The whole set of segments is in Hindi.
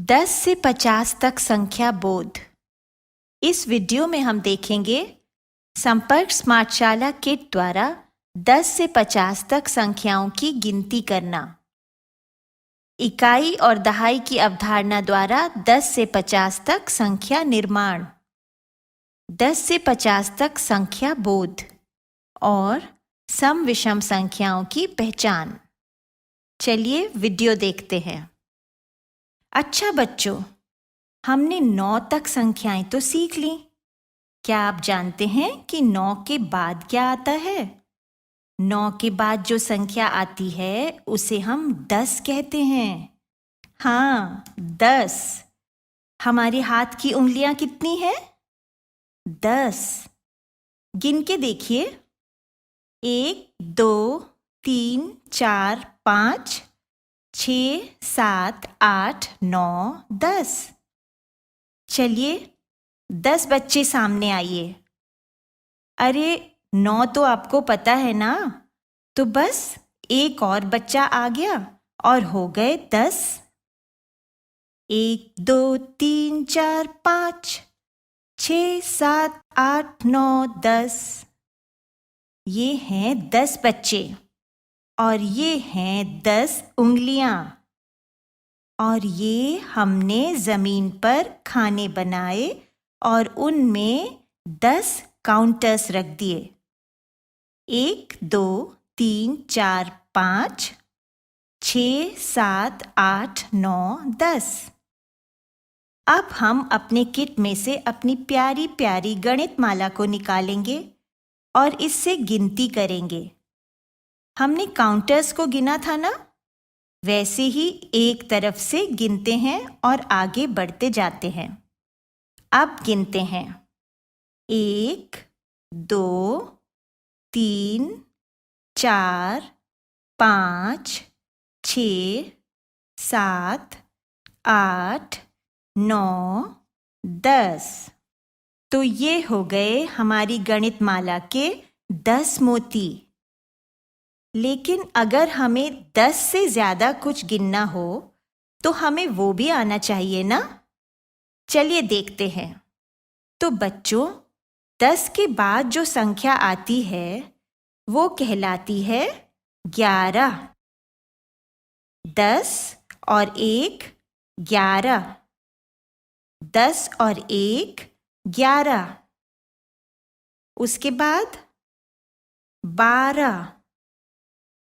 10 से 50 तक संख्या बोध। इस वीडियो में हम देखेंगे संपर्क स्मार्टशाला किट द्वारा 10 से 50 तक संख्याओं की गिनती करना। इकाई और दहाई की अवधारणा द्वारा 10 से 50 तक संख्या निर्माण, 10 से 50 तक संख्या बोध और सम विषम संख्याओं की पहचान। चलिए वीडियो देखते हैं। अच्छा बच्चों, हमने 9 तक संख्याएं तो सीख ली। क्या आप जानते हैं कि 9 के बाद क्या आता है? 9 के बाद जो संख्या आती है उसे हम 10 कहते हैं। हाँ, 10। हमारे हाथ की उंगलियां कितनी हैं? 10। गिन के देखिए। 1, 2, 3, 4, 5, 6, 7, 8, 9, 10। चलिए 10 बच्चे सामने आइए। अरे 9 तो आपको पता है ना, तो बस एक और बच्चा आ गया और हो गए 10। 1, 2, 3, 4, 5, 6, 7, 8, 9, 10। ये हैं 10 बच्चे और ये हैं 10 उंगलियां। और ये हमने जमीन पर खाने बनाए और उनमें 10 काउंटर्स रख दिए। 1, 2, 3, 4, 5, 6, 7, 8, 9, 10। अब हम अपने किट में से अपनी प्यारी प्यारी गणित माला को निकालेंगे और इससे गिनती करेंगे। हमने काउंटर्स को गिना था ना, वैसे ही एक तरफ से गिनते हैं और आगे बढ़ते जाते हैं। अब गिनते हैं। 1, 2, 3, 4, 5, 6, 7, 8, 9, 10। तो ये हो गए हमारी गणित माला के 10 मोती। लेकिन अगर हमें 10 से ज्यादा कुछ गिनना हो तो हमें वो भी आना चाहिए ना। चलिए देखते हैं। तो बच्चों, 10 के बाद जो संख्या आती है वो कहलाती है 11। 10 और 1 11। 10 और 1 11। उसके बाद 12।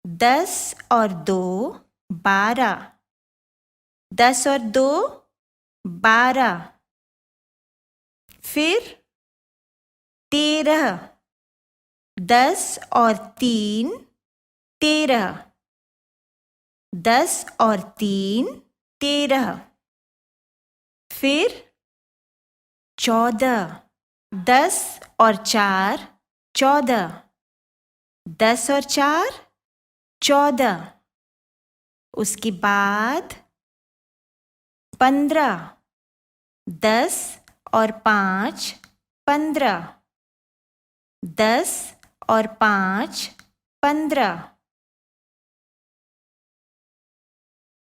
10 और 2 12। 10 और 2 12। फिर 13। 10 और 3 13। 10 और 3 13। फिर 14। 10 और 4 14। 10 और 4 14। उसके बाद 15। 10 और 5 15। 10 और 5 15।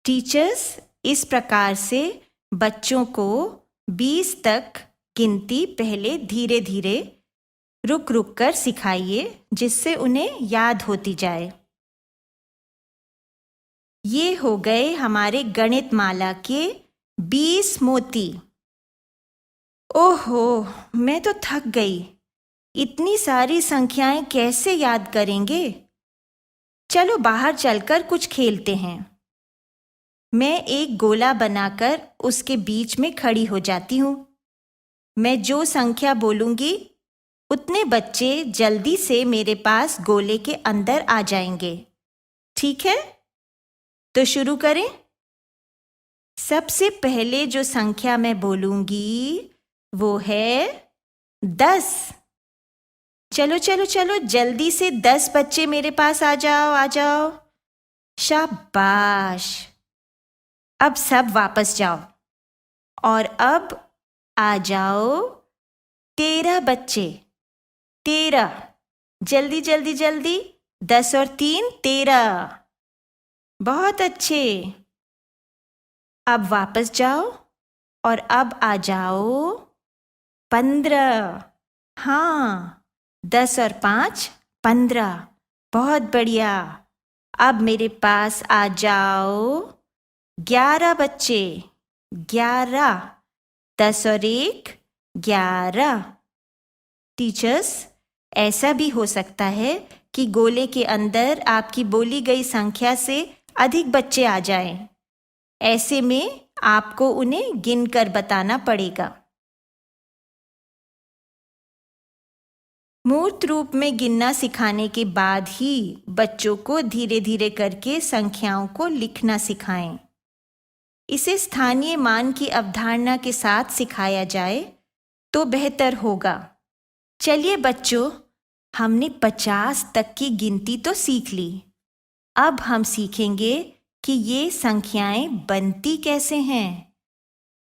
टीचर्स इस प्रकार से बच्चों को 20 तक गिनती पहले धीरे धीरे रुक रुक कर सिखाइए, जिससे उन्हें याद होती जाए। ये हो गए हमारे गणित माला के 20 मोती। ओहो, मैं तो थक गई। इतनी सारी संख्याएं कैसे याद करेंगे? चलो बाहर चलकर कुछ खेलते हैं। मैं एक गोला बनाकर उसके बीच में खड़ी हो जाती हूँ। मैं जो संख्या बोलूंगी उतने बच्चे जल्दी से मेरे पास गोले के अंदर आ जाएंगे। ठीक है? तो शुरू करें। सबसे पहले जो संख्या मैं बोलूंगी वो है 10। चलो चलो चलो, जल्दी से 10 बच्चे मेरे पास आ जाओ, आ जाओ। शाबाश। अब सब वापस जाओ और अब आ जाओ 13 बच्चे। 13। जल्दी जल्दी जल्दी। 10 और 3 13। बहुत अच्छे। अब वापस जाओ और अब आ जाओ 15। हाँ, 10 और 5 15। बहुत बढ़िया। अब मेरे पास आ जाओ 11 बच्चे। 11। 10 और 1 11। टीचर्स, ऐसा भी हो सकता है कि गोले के अंदर आपकी बोली गई संख्या से अधिक बच्चे आ जाएं। ऐसे में आपको उन्हें गिनकर बताना पड़ेगा। मूर्त रूप में गिनना सिखाने के बाद ही बच्चों को धीरे धीरे करके संख्याओं को लिखना सिखाएं। इसे स्थानीय मान की अवधारणा के साथ सिखाया जाए तो बेहतर होगा। चलिए बच्चों, हमने 50 तक की गिनती तो सीख ली। अब हम सीखेंगे कि ये संख्याएं बनती कैसे हैं।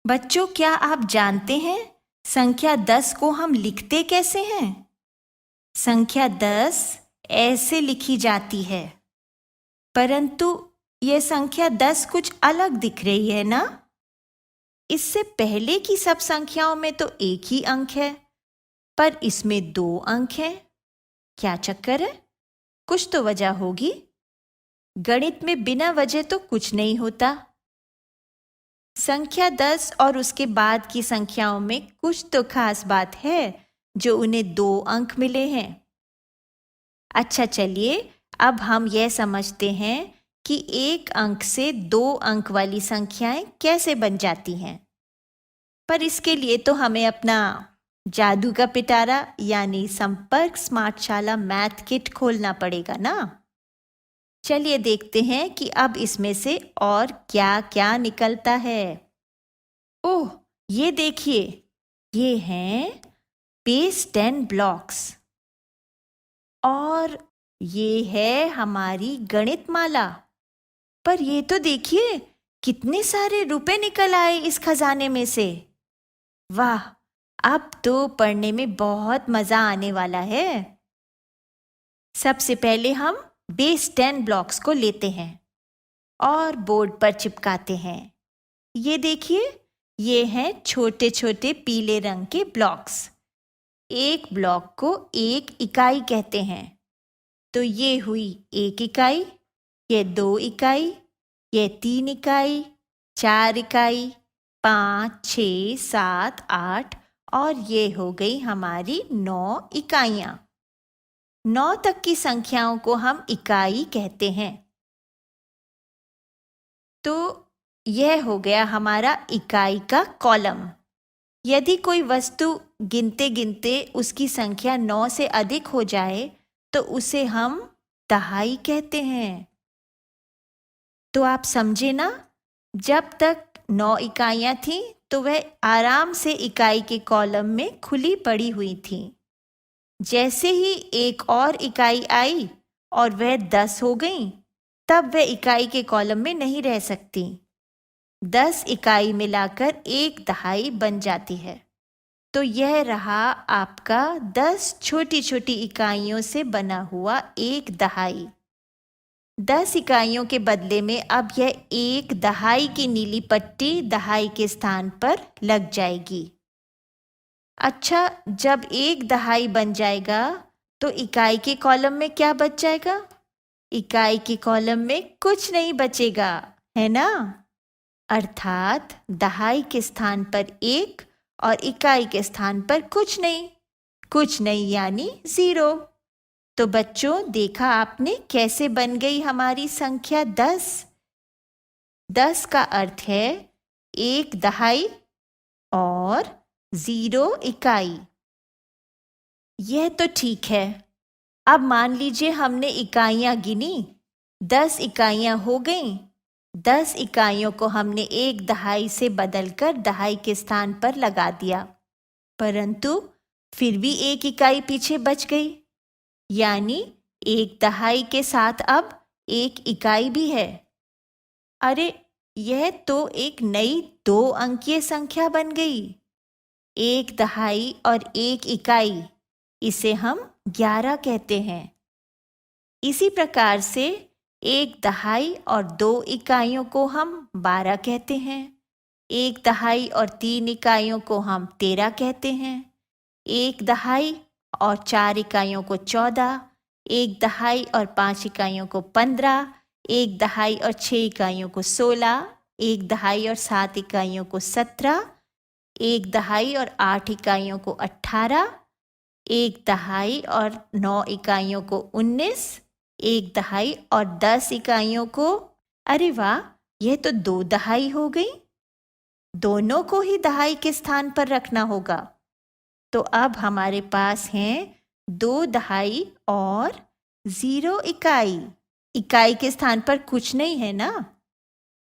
बच्चों, क्या आप जानते हैं संख्या 10 को हम लिखते कैसे हैं? संख्या 10 ऐसे लिखी जाती है, परंतु यह संख्या 10 कुछ अलग दिख रही है ना? इससे पहले की सब संख्याओं में तो एक ही अंक है, पर इसमें 2 अंक हैं। क्या चक्कर है? कुछ तो वजह होगी। गणित में बिना वजह तो कुछ नहीं होता। संख्या 10 और उसके बाद की संख्याओं में कुछ तो खास बात है जो उन्हें 2 अंक मिले हैं। अच्छा, चलिए अब हम यह समझते हैं कि 1 अंक से 2 अंक वाली संख्याएं कैसे बन जाती हैं। पर इसके लिए तो हमें अपना जादू का पिटारा यानी संपर्क स्मार्टशाला मैथ किट खोलना पड़ेगा ना। चलिए देखते हैं कि अब इसमें से और क्या क्या निकलता है। ओह, ये देखिए, ये हैं बेस 10 ब्लॉक्स और ये है हमारी गणित माला। पर ये तो देखिए, कितने सारे रुपए निकल आए इस खजाने में से। वाह, अब तो पढ़ने में बहुत मजा आने वाला है। सबसे पहले हम बेस 10 ब्लॉक्स को लेते हैं और बोर्ड पर चिपकाते हैं। ये देखिए, ये हैं छोटे छोटे पीले रंग के ब्लॉक्स। एक ब्लॉक को 1 इकाई कहते हैं। तो ये हुई 1 इकाई, ये 2 इकाई, ये 3 इकाई, 4 इकाई, 5, 6, 7, 8 और ये हो गई हमारी 9 इकाइयाँ। 9 तक की संख्याओं को हम इकाई कहते हैं। तो यह हो गया हमारा इकाई का कॉलम। यदि कोई वस्तु गिनते गिनते उसकी संख्या 9 से अधिक हो जाए तो उसे हम दहाई कहते हैं। तो आप समझे ना, जब तक 9 इकाइयाँ थीं तो वह आराम से इकाई के कॉलम में खुली पड़ी हुई थीं। जैसे ही एक और इकाई आई और वह 10 हो गई, तब वह इकाई के कॉलम में नहीं रह सकती। 10 इकाई मिलाकर एक दहाई बन जाती है। तो यह रहा आपका 10 छोटी छोटी इकाइयों से बना हुआ एक दहाई। 10 इकाइयों के बदले में अब यह एक दहाई की नीली पट्टी दहाई के स्थान पर लग जाएगी। अच्छा, जब एक दहाई बन जाएगा तो इकाई के कॉलम में क्या बच जाएगा? इकाई के कॉलम में कुछ नहीं बचेगा, है ना? अर्थात दहाई के स्थान पर 1 और इकाई के स्थान पर कुछ नहीं यानी 0। तो बच्चों, देखा आपने कैसे बन गई हमारी संख्या 10। 10 का अर्थ है 1 दहाई और 0 इकाई। यह तो ठीक है। अब मान लीजिए हमने इकाइयाँ गिनी, 10 इकाइयाँ हो गईं। 10 इकाइयों को हमने एक दहाई से बदलकर दहाई के स्थान पर लगा दिया, परंतु फिर भी एक इकाई पीछे बच गई, यानी एक दहाई के साथ अब एक इकाई भी है। अरे, यह तो एक नई 2 अंकीय संख्या बन गई। 1 दहाई और 1 इकाई, इसे हम 11 कहते हैं। इसी प्रकार से 1 दहाई और 2 इकाइयों को हम 12 कहते हैं। 1 दहाई और 3 इकाइयों को हम 13 कहते हैं। 1 दहाई और 4 इकाइयों को 14, 1 दहाई और 5 इकाइयों को 15, 1 दहाई और 6 इकाइयों को 16, 1 दहाई और 7 इकाइयों को 17, 1 दहाई और 8 इकाइयों को 18, 1 दहाई और 9 इकाइयों को 19, 1 दहाई और 10 इकाइयों को, अरे वाह, यह तो 2 दहाई हो गई। दोनों को ही दहाई के स्थान पर रखना होगा। तो अब हमारे पास हैं 2 दहाई और 0 इकाई। इकाई के स्थान पर कुछ नहीं है ना,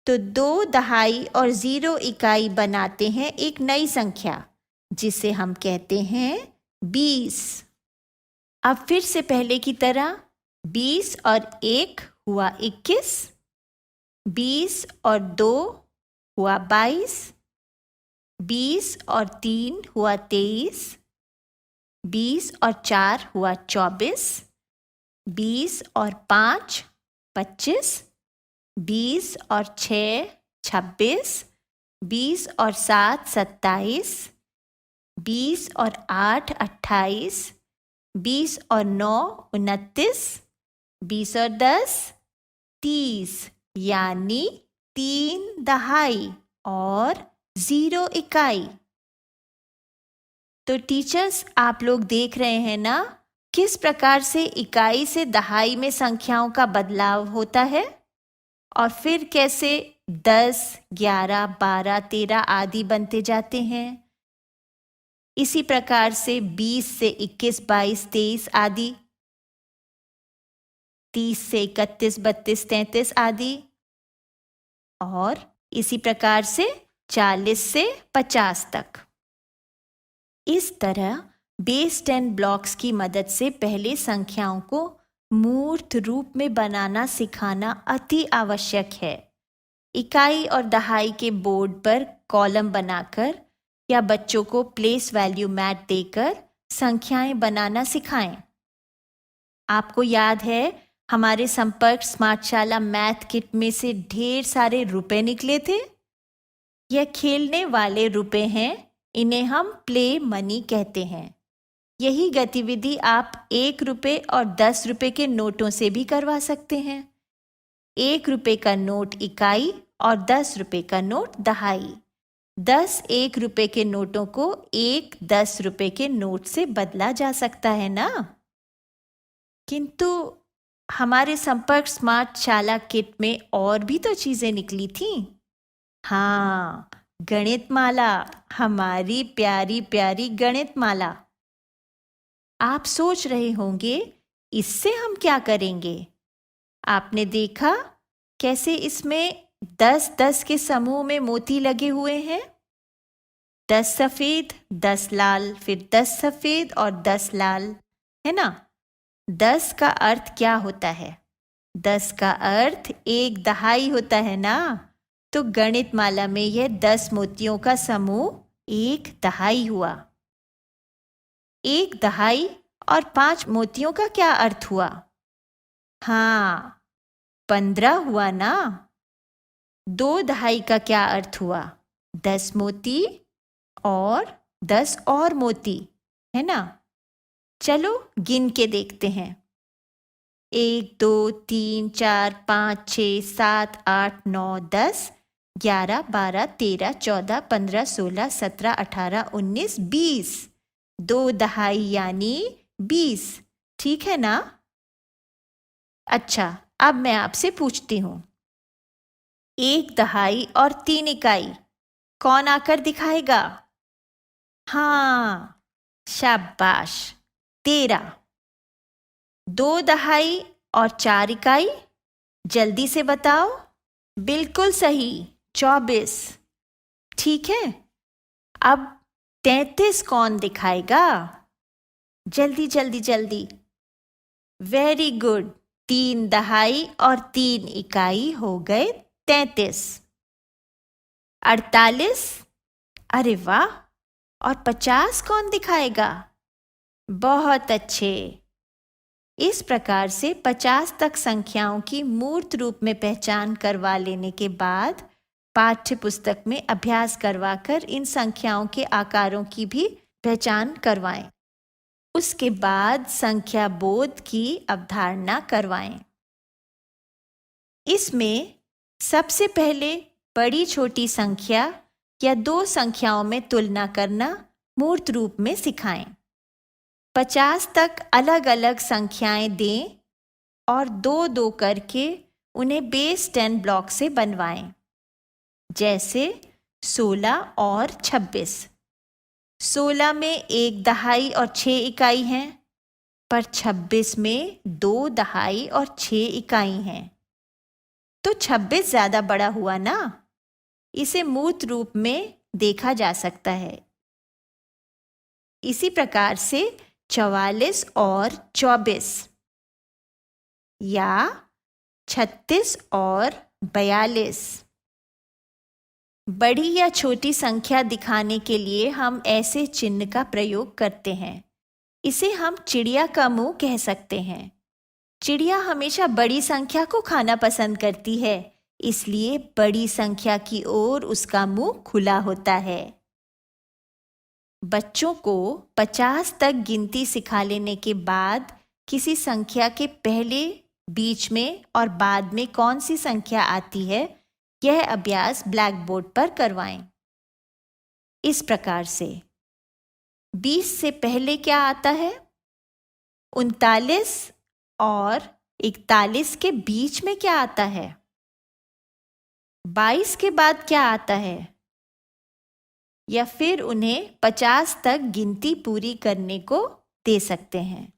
तो 2 दहाई और 0 इकाई बनाते हैं एक नई संख्या, जिसे हम कहते हैं 20। अब फिर से पहले की तरह 20 और 1 हुआ 21, 20 और 2 हुआ 22, 20 और 3 हुआ 23, 20 और 4 हुआ 24, 20 और 5 25, 20 और 6 26, 20 और 7 27, 20 और 8 28, 20 और 9 29, 20 और 10 30, यानी 3 दहाई और 0 इकाई। तो टीचर्स, आप लोग देख रहे हैं ना किस प्रकार से इकाई से दहाई में संख्याओं का बदलाव होता है, और फिर कैसे 10, 11, 12, 13 आदि बनते जाते हैं। इसी प्रकार से 20 से 21, 22, 23 आदि, 30 से 31, 32, 33 आदि, और इसी प्रकार से 40 से 50 तक। इस तरह बेस 10 ब्लॉक्स की मदद से पहले संख्याओं को मूर्त रूप में बनाना सिखाना अति आवश्यक है। इकाई और दहाई के बोर्ड पर कॉलम बनाकर या बच्चों को प्लेस वैल्यू मैट देकर संख्याएं बनाना सिखाएं। आपको याद है हमारे संपर्क स्मार्टशाला मैथ किट में से ढेर सारे रुपए निकले थे। यह खेलने वाले रुपए हैं, इन्हें हम प्ले मनी कहते हैं। यही गतिविधि आप 1 रुपए और 10 रुपए के नोटों से भी करवा सकते हैं। 1 रुपए का नोट इकाई और 10 रुपए का नोट दहाई। 10 1 रुपए के नोटों को 1 10 रुपए के नोट से बदला जा सकता है ना। किंतु हमारे संपर्क स्मार्टशाला किट में और भी तो चीजें निकली थी। हाँ, गणित माला, हमारी प्यारी प्यारी गणित माला। आप सोच रहे होंगे इससे हम क्या करेंगे। आपने देखा कैसे इसमें 10-10 के समूह में मोती लगे हुए हैं। 10 सफेद, 10 लाल, फिर 10 सफेद और 10 लाल, है ना। 10 का अर्थ क्या होता है? 10 का अर्थ 1 दहाई होता है ना। तो गणित माला में यह 10 मोतियों का समूह 1 दहाई हुआ। 1 दहाई और 5 मोतियों का क्या अर्थ हुआ? हाँ, 15 हुआ ना। 2 दहाई का क्या अर्थ हुआ? 10 मोती और 10 और मोती, है ना। चलो गिन के देखते हैं। 1 2 3 4 5 6 7 8 9 10 11 12 13 14 15 16 17 18 19 20। 2 दहाई यानी 20, ठीक है ना। अच्छा, अब मैं आपसे पूछती हूँ, 1 दहाई और 3 इकाई कौन आकर दिखाएगा? हाँ, शाबाश, 13। 2 दहाई और 4 इकाई, जल्दी से बताओ। बिल्कुल सही, 24। ठीक है, अब 33 कौन दिखाएगा? जल्दी जल्दी जल्दी। वेरी गुड, 3 दहाई और 3 इकाई हो गए 33। 48, अरे वाह, और 50 कौन दिखाएगा? बहुत अच्छे, इस प्रकार से 50 तक संख्याओं की मूर्त रूप में पहचान करवा लेने के बाद पाठ्य पुस्तक में अभ्यास करवाकर इन संख्याओं के आकारों की भी पहचान करवाएं। उसके बाद संख्या बोध की अवधारणा करवाएं। इसमें सबसे पहले बड़ी छोटी संख्या या दो संख्याओं में तुलना करना मूर्त रूप में सिखाएं। 50 तक अलग अलग संख्याएं दें और दो दो करके उन्हें बेस 10 ब्लॉक से बनवाएं, जैसे 16 और 26। 16 में 1 दहाई और 6 इकाई हैं, पर 26 में 2 दहाई और 6 इकाई हैं। तो 26 ज़्यादा बड़ा हुआ ना? इसे मूर्त रूप में देखा जा सकता है। इसी प्रकार से 44 और 24 या 36 और 42। बड़ी या छोटी संख्या दिखाने के लिए हम ऐसे चिन्ह का प्रयोग करते हैं। इसे हम चिड़िया का मुंह कह सकते हैं। चिड़िया हमेशा बड़ी संख्या को खाना पसंद करती है, इसलिए बड़ी संख्या की ओर उसका मुंह खुला होता है। बच्चों को 50 तक गिनती सिखा लेने के बाद किसी संख्या के पहले, बीच में और बाद में कौन सी संख्या आती है, यह अभ्यास ब्लैक बोर्ड पर करवाएं। इस प्रकार से 20 से पहले क्या आता है? 39 और 41 के बीच में क्या आता है? 22 के बाद क्या आता है? या फिर उन्हें 50 तक गिनती पूरी करने को दे सकते हैं।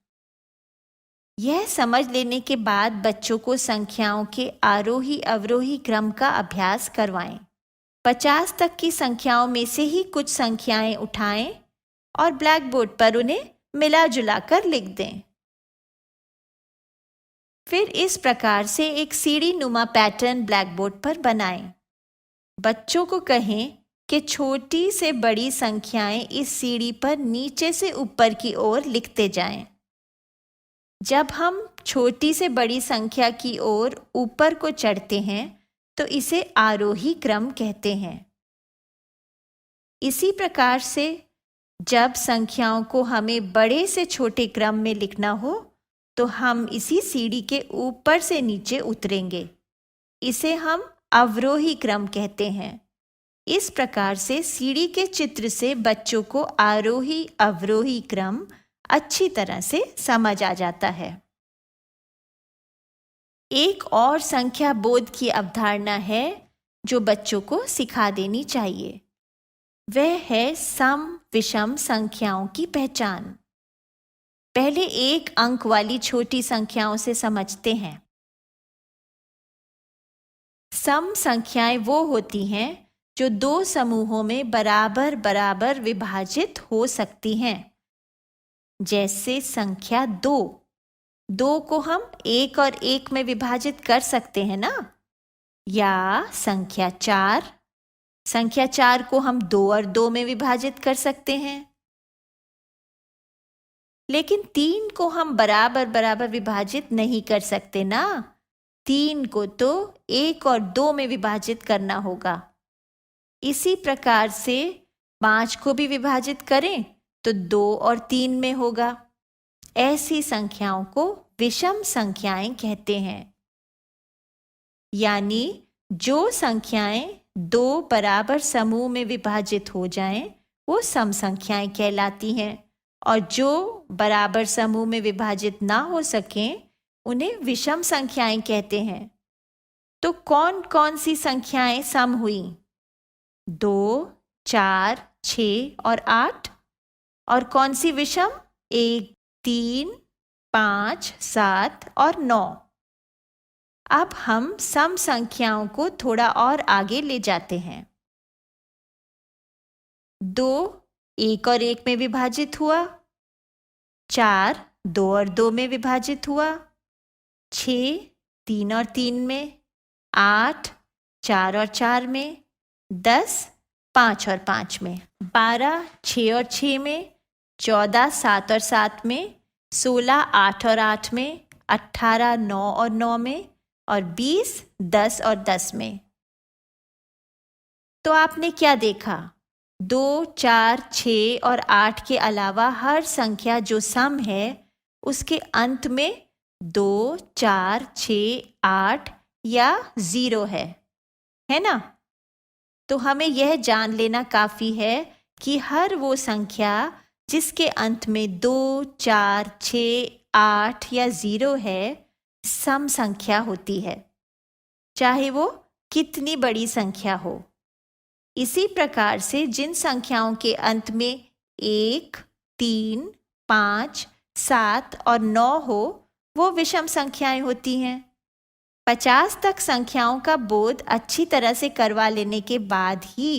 यह समझ लेने के बाद बच्चों को संख्याओं के आरोही अवरोही क्रम का अभ्यास करवाएं। 50 तक की संख्याओं में से ही कुछ संख्याएं उठाएं और ब्लैक बोर्ड पर उन्हें मिला जुला कर लिख दें। फिर इस प्रकार से एक सीढ़ी नुमा पैटर्न ब्लैक बोर्ड पर बनाएं। बच्चों को कहें कि छोटी से बड़ी संख्याएं इस सीढ़ी पर नीचे से ऊपर की ओर लिखते जाएं। जब हम छोटी से बड़ी संख्या की ओर ऊपर को चढ़ते हैं तो इसे आरोही क्रम कहते हैं। इसी प्रकार से जब संख्याओं को हमें बड़े से छोटे क्रम में लिखना हो तो हम इसी सीढ़ी के ऊपर से नीचे उतरेंगे। इसे हम अवरोही क्रम कहते हैं। इस प्रकार से सीढ़ी के चित्र से बच्चों को आरोही अवरोही क्रम अच्छी तरह से समझ आ जाता है। एक और संख्या बोध की अवधारणा है जो बच्चों को सिखा देनी चाहिए। वह है सम विषम संख्याओं की पहचान। पहले एक अंक वाली छोटी संख्याओं से समझते हैं। सम संख्याएं वो होती हैं जो दो समूहों में बराबर बराबर विभाजित हो सकती हैं। जैसे संख्या 2 को हम 1 और 1 में विभाजित कर सकते हैं ना? या संख्या 4 को हम 2 और 2 में विभाजित कर सकते हैं। लेकिन 3 को हम बराबर बराबर विभाजित नहीं कर सकते ना। 3 को तो 1 और 2 में विभाजित करना होगा। इसी प्रकार से 5 को भी विभाजित करें तो 2 और 3 में होगा। ऐसी संख्याओं को विषम संख्याएं कहते हैं। यानी जो संख्याएं 2 बराबर समूह में विभाजित हो जाएं, वो सम संख्याएं कहलाती हैं, और जो बराबर समूह में विभाजित ना हो सकें, उन्हें विषम संख्याएं कहते हैं। तो कौन कौन सी संख्याएं सम हुई? 2, 4, 6 और 8। और कौन सी विषम? 1, 3, 5, 7 और 9। अब हम सम संख्याओं को थोड़ा और आगे ले जाते हैं। 2 1 और 1 में विभाजित हुआ। 4 2 और 2 में विभाजित हुआ। 6 3 और 3 में। 8 4 और 4 में। 10 5 और 5 में। 12 6 और 6 में। 14 7 और 7 में। 16 8 और 8 में, 18 9 और 9 में और 20 10 और 10 में। तो आपने क्या देखा? 2 4 6 और 8 के अलावा हर संख्या जो सम है उसके अंत में 2 4 6 8 या 0 है ना? तो हमें यह जान लेना काफ़ी है कि हर वो संख्या जिसके अंत में 2 4 6 8 या 0 है सम संख्या होती है, चाहे वो कितनी बड़ी संख्या हो। इसी प्रकार से जिन संख्याओं के अंत में 1 3 5 7 और 9 हो वो विषम संख्याएं होती हैं। 50 तक संख्याओं का बोध अच्छी तरह से करवा लेने के बाद ही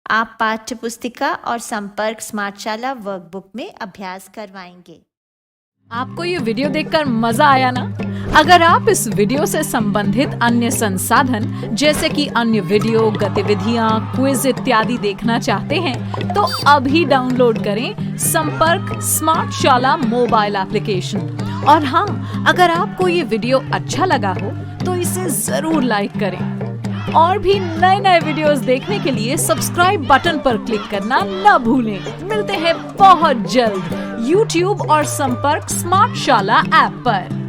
आप पाठ्यपुस्तिका और संपर्क स्मार्टशाला वर्कबुक में अभ्यास करवाएंगे। आपको ये वीडियो देखकर मजा आया ना? अगर आप इस वीडियो से संबंधित अन्य संसाधन जैसे कि अन्य वीडियो, गतिविधियां, क्विज इत्यादि देखना चाहते हैं तो अभी डाउनलोड करें संपर्क स्मार्टशाला मोबाइल एप्लीकेशन। और हाँ, अगर आपको ये वीडियो अच्छा लगा हो तो इसे जरूर लाइक करें। और भी नए नए वीडियोस देखने के लिए सब्सक्राइब बटन पर क्लिक करना न भूलें। मिलते हैं बहुत जल्द YouTube और संपर्क स्मार्टशाला ऐप पर।